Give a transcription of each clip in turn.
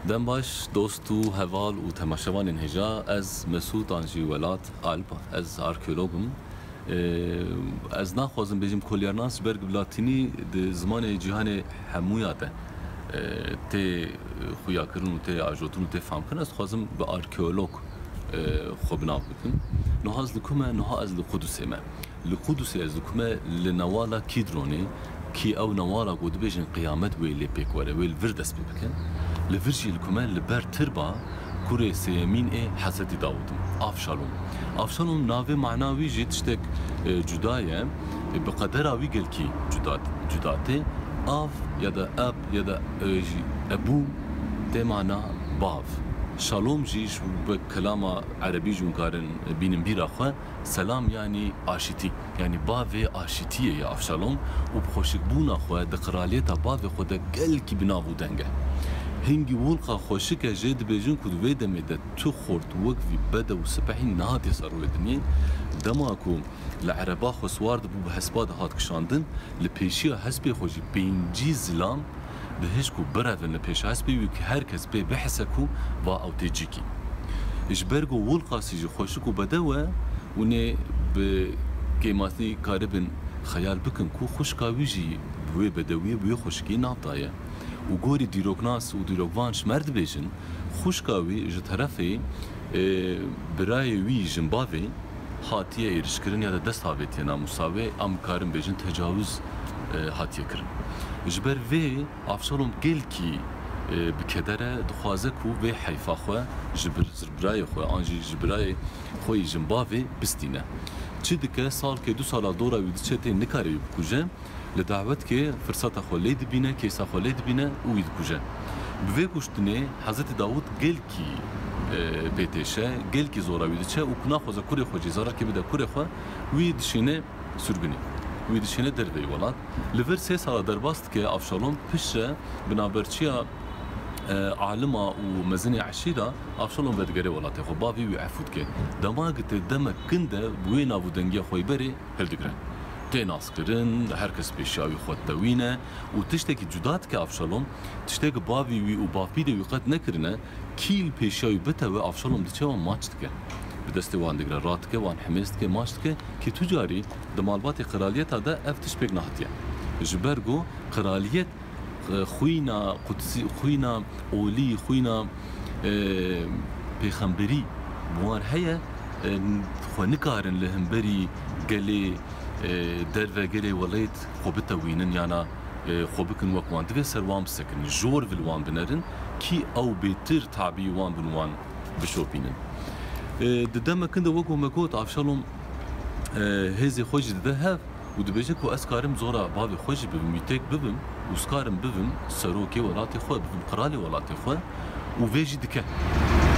دم باش دوستو هوال و تماشاوان هجا از مسعود آنجی ولات آلبا از آرکولوگم از نخوازم بجیم کلیارناس برگ بلاتینی ده زمان جهان همویاته تی خویا کرن و تی آجوتن و تی فهم کرن از خوازم به آرکولوگ خوب نام بکن نه از لکومه نه از لقدسه ما لقدسه از لکومه لنوالا کیدرونی کی او نوالا گود بجن قیامت ویلی پیکواره ویل وردس بکن لفرجي الكمال لبر تربا كوري سيمين حزت داودم افشالوم ناوي معناوي جي تشتك جدايه بقدر وي قالكي جداتي اف يدا اب يدا ابو تي معنى باف شالوم جيش بكلام عربي جونكارن بينم بيراخوا سلام يعني اشيتي يعني بافي اشيتي يا افشالوم وبخوشك بونا خو دقراليتا بافي خود قالكي بنافو دنگه هنگی ولقا خوشک جد بیجن کد ویدم ده تو خورد وقفی بده و سپحی نهاتی سروی دنیا دماکو لعربا خسوارد بو بحسباد هات کشاندن لپیشی حسبی خوشی بینجی زلام به هشکو برافن لپیش حسبی وی که هر کس به بحثکو و او تیجیکی اجبرگو ولقا سیجی خوشکو بده و ونه به قیمتی کاربن خیال بکن کو خوشکاویجی بوی بدوی بوی خوشکی نابطایه و گوری دیروکناس و دیروکوانش مرد بیشن خوشکاوی ج طرفی برای وی جنباوی هاتیه ایرشکرین یا دست هاویتی ناموساوی ام کارم بیشن تجاوز هاتیه کرن جبر وی افشالوم گل کی بکدره دخوازه کو وی حیفا خو جبرای خو آنجی جبرای خوی جنباوی بستینه چی دکه سال که 2 سال دورا وی دچته نکاری بکوجه لدعوت که فرصت خالد بینه کیسا خالد بینه وید کجا به کشتنه حضرت داوود گل کی بیتشه گل کی زورا وید چه و کنا خوزا کوری خوجی زارا که بده کوری خو وید شینه سرگنی وید شینه در وی ولات لور 3 سال درباست که افشالوم پیش بنابرچیا عالمه و مزنی عشیره افشالوم بدگری ولاته خو باوی و عفود که دماغت دم کنده بوی نابودنگی خوی بری هلدگره تناس کرن هر کس پیشاوی خود دوینه و تشتکی جدات که افشالوم تشتک باوی وی و بافی دوی قد نکرنه کیل پیشاوی بته و افشالوم دیچه وان ماچت که به دست وان دیگر رات که وان حمیست که ماچت که تجاری دمالبات قرالیت ده افتش پیک نهاتیه جبرگو قرالیت خوینا قدسی خوینا اولی خوینا پیغمبری بوار هیا خو نکارن لهمبری گلی در وگلی ولید خوبت وینن یانا خوبکن وقوان دوی سروام سکن جور ویلوان بنرن کی او بیتر تعبی وان بنوان بشوپینن ددم کنده وقو مگوت افشالوم هزی خوش ده هف و دبیجه که اسکارم زورا باوی خوش ببم میتک ببم و اسکارم ببم سروکی ولاتی خو ببم قرالی ولاتی خو و ویجی دکه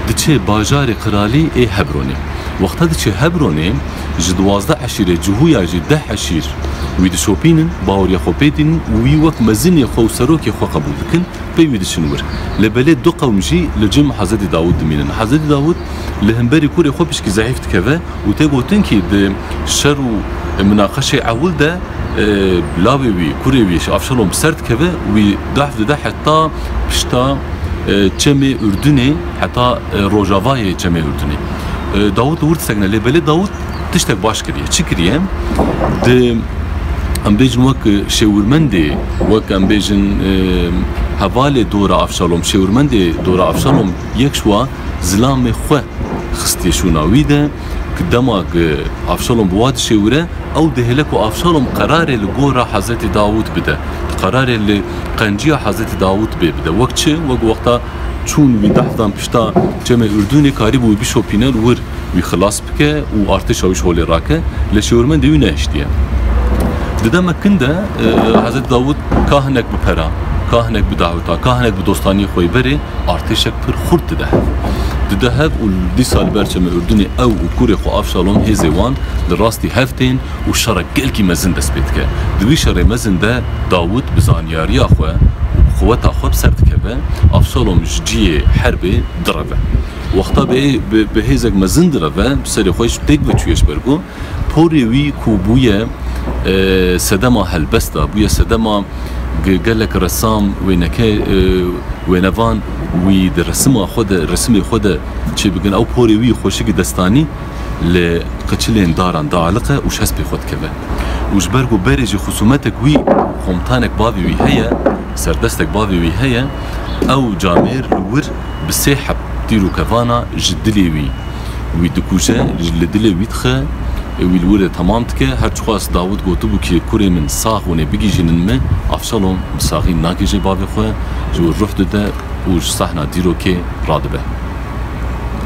دچه باجار قرالی ای هبرونی وقتا دچه هبرونی جدوازده عشیره جهویا جده عشیر وید شوپینن باوریا خو پیدین وی وقت مزنی خو سروکی خو قبول دکن پی وید شنور لبله دو قوم جی لجم حضرت داود دمینن حضرت داود لهمبری کوری خو بشکی ضعیف تکوه و تگوتن که ده شر و مناقشه اول ده بلاوی وی کوری ویش افشالوم سرد کوه وی دحف ده حتی پشتا چمه اردنی حتی روجاوای چمه اردنی داود ورد سگنه لبله داود تشتک باش کریه چی کریه ده ام بیجن وک شورمنده وک ام بیجن حواله دورا افشالوم شورمنده دورا افشالوم یک شوا زلام خو خستی شوناوی ده که دماغ افشالوم بواد شوره او دهلک و افشالوم قرار لگورا حضرت داود بده قرار لقنجی حضرت داود بده وقت چه وقتا چون وی دحدان پشتا جمع اردونی کاری بوی بیشو پینل ور وی خلاص بکه و ارتش آویش هولی راکه لشورمن دیوی نهشتیه ددم کنده حضرت داود کاهنک بپرا کاهنک بدعوتا کاهنک بدوستانی خوی بری ارتشک پر خورد ده هف و دی سال برچم اردنی او و کوری خو افشالوم هزیوان لراستی هفتین و شرک گلکی مزن دست بید که دوی شر مزن ده داود بزانیاری خواه قوتا خو بسرد كبه افشالوم جي حربي ضربه وقتا به هزك مزن ضربه بسري خوش تيك بتشويش برغو بوري وي كوبويا سدما هلبستا بويا سدما قال لك رسام وينك ونوان وی در رسم خود چه بگن او پوری وی خوشی دستانی لقچلين داران داعلقه وش هسبي خود كبه وش برجو برج خصومتك وي خمتانك بافي وي هيا سردستك بافي وي هيا او جامير ور بسيحب ديرو كفانا جدلي وي دكوجه جلدلي ويتخه وی الوره تمام تکه هر چخواست داود گوتو بو که کوری من ساق ونه بگی جنن ما افشالوم بساقی ناکی جی بابی خواه جو روح داده و صحنا دیرو که راد به